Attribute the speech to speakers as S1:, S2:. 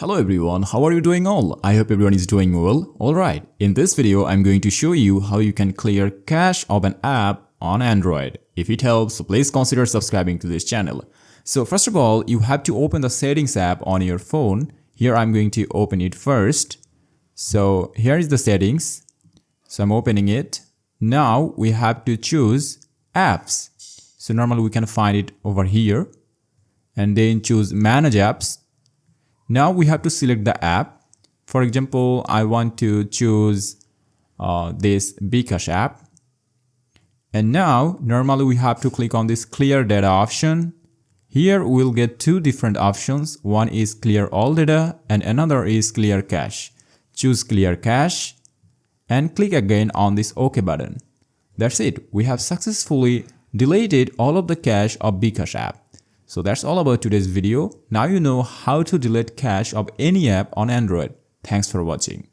S1: Hello everyone, how are you doing all? I hope everyone is doing well. Alright, in this video I'm going to show you how you can clear cache of an app on Android. If it helps, please consider subscribing to this channel. So first of all, you have to open the settings app on your phone. Here I'm going to open it first. So here is the settings. So I'm opening it. Now we have to choose apps. So normally we can find it over here and then choose manage apps. Now we have to select the app. For example, I want to choose this Bcash app. And now normally we have to click on this clear data option. Here we'll get two different options. One is clear all data and another is clear cache. Choose clear cache and click again on this OK button. That's it. We have successfully deleted all of the cache of Bcash app. So that's all about today's video. Now you know how to delete cache of any app on Android. Thanks for watching.